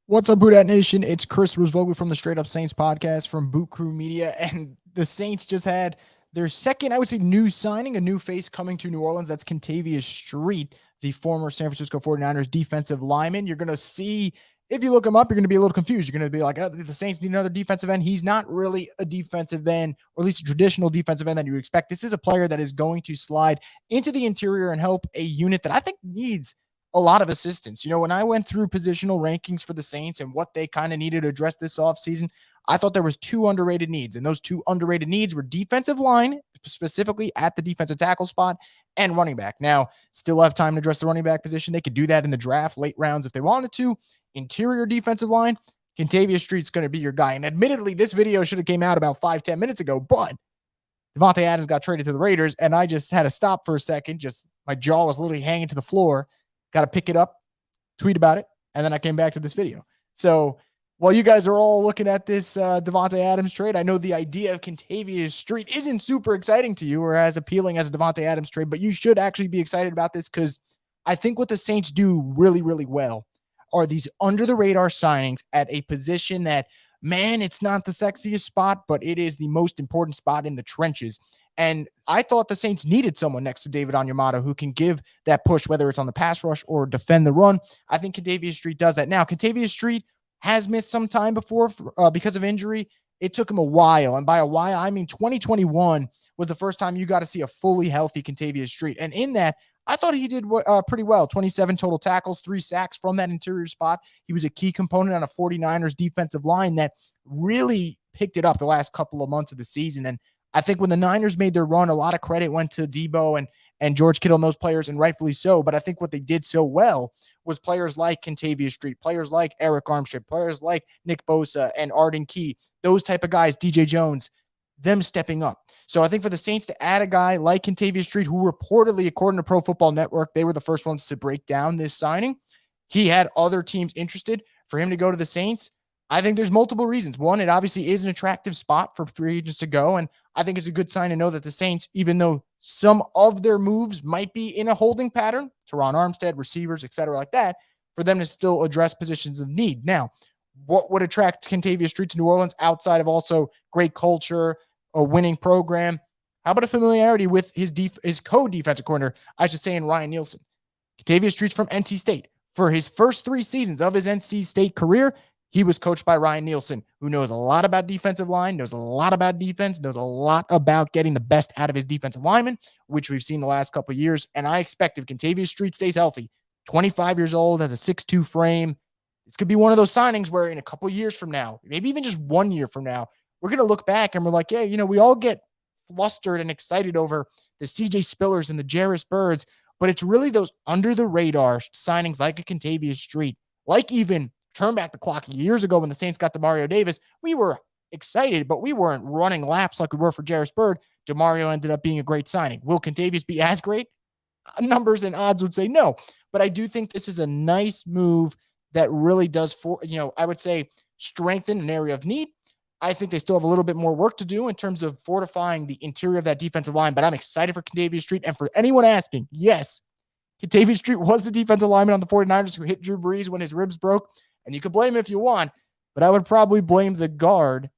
What's up, Boot Nation? It's Chris Rosvoglou from the Straight Up Saints podcast from Boot Crew Media, and the Saints just had their second, I would say, new signing, a new face coming to New Orleans. That's Kentavius Street, the former San Francisco 49ers defensive lineman. You're going to see, if you look him up, you're going to be a little confused. You're going to be like, oh, the Saints need another defensive end. He's not really a defensive end, or at least a traditional defensive end that you would expect. This is a player that is going to slide into the interior and help a unit that I think needs a lot of assistance. You know, when I went through positional rankings for the Saints and what they kind of needed to address this offseason, I thought there was two underrated needs, and those two underrated needs were defensive line, specifically at the defensive tackle spot, and running back. Now, still have time to address the running back position. They could do that in the draft, late rounds if they wanted to. Interior defensive line, Kentavius Street's going to be your guy. And admittedly, this video should have came out about 5-10 minutes ago, but Davante Adams got traded to the Raiders, and I just had to stop for a second. Just my jaw was literally hanging to the floor. Got to pick it up, tweet about it, and then I came back to this video. So while you guys are all looking at this Davante Adams trade, I know the idea of Kentavius Street isn't super exciting to you or as appealing as a Davante Adams trade, but you should actually be excited about this because I think what the Saints do really, really well are these under-the-radar signings at a position that, man, it's not the sexiest spot, but it is the most important spot in the trenches. And I thought the Saints needed someone next to David Onyemata who can give that push, whether it's on the pass rush or defend the run. I think Kentavius Street does that. Now, Kentavius Street has missed some time before because of injury. It took him a while. And by a while, I mean 2021 was the first time you got to see a fully healthy Kentavius Street. And in that, I thought he did pretty well. 27 total tackles, 3 sacks from that interior spot. He was a key component on a 49ers defensive line that really picked it up the last couple of months of the season. And I think when the Niners made their run, a lot of credit went to Debo and George Kittle and those players, and rightfully so. But I think what they did so well was players like Kentavius Street, players like Eric Armstead, players like Nick Bosa and Arden Key, those type of guys, DJ Jones, them stepping up. So I think for the Saints to add a guy like Kentavius Street, who reportedly, according to Pro Football Network, they were the first ones to break down this signing. He had other teams interested. For him to go to the Saints, I think there's multiple reasons. One, it obviously is an attractive spot for free agents to go. And I think it's a good sign to know that the Saints, even though some of their moves might be in a holding pattern, Teron Armstead, receivers, et cetera, like that, for them to still address positions of need. Now, what would attract Kentavius Street to New Orleans outside of also great culture, a winning program? How about a familiarity with his co-defensive coordinator, I should say, in Ryan Nielsen? Kentavius Street's from NC State. For his first 3 seasons of his NC State career, he was coached by Ryan Nielsen, who knows a lot about defensive line, knows a lot about defense, knows a lot about getting the best out of his defensive linemen, which we've seen the last couple of years. And I expect if Kentavius Street stays healthy, 25 years old, has a 6'2 frame, this could be one of those signings where in a couple of years from now, maybe even just 1 year from now, we're going to look back and we're like, yeah, you know, we all get flustered and excited over the CJ Spillers and the Jarris Birds, but it's really those under the radar signings like a Kentavius Street, like even turn back the clock years ago when the Saints got DeMario Davis. We were excited, but we weren't running laps like we were for Jarris Bird. DeMario ended up being a great signing. Will Kentavius be as great? Numbers and odds would say no, but I do think this is a nice move that really does, I would say, strengthen an area of need. I think they still have a little bit more work to do in terms of fortifying the interior of that defensive line, but I'm excited for Kentavius Street. And for anyone asking, yes, Kentavius Street was the defensive lineman on the 49ers who hit Drew Brees when his ribs broke. And you can blame him if you want, but I would probably blame the guard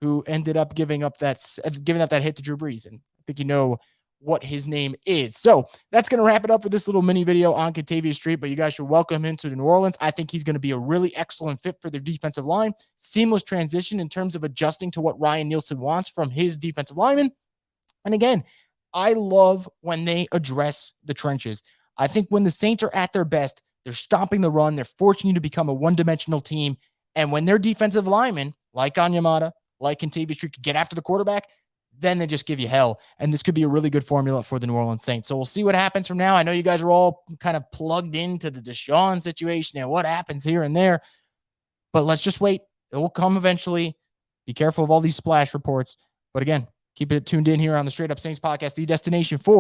who ended up giving up that hit to Drew Brees. And I think you know what his name is. So that's going to wrap it up for this little mini video on Kentavius Street, but you guys should welcome him to New Orleans. I think he's going to be a really excellent fit for their defensive line. Seamless transition in terms of adjusting to what Ryan Nielsen wants from his defensive lineman. And again, I love when they address the trenches. I think when the Saints are at their best, they're stopping the run. They're forcing you to become a one-dimensional team. And when their defensive linemen, like Onyemata, like Kentavius Street, could get after the quarterback, then they just give you hell. And this could be a really good formula for the New Orleans Saints. So we'll see what happens from now. I know you guys are all kind of plugged into the Deshaun situation and what happens here and there. But let's just wait. It will come eventually. Be careful of all these splash reports. But again, keep it tuned in here on the Straight Up Saints podcast, the destination for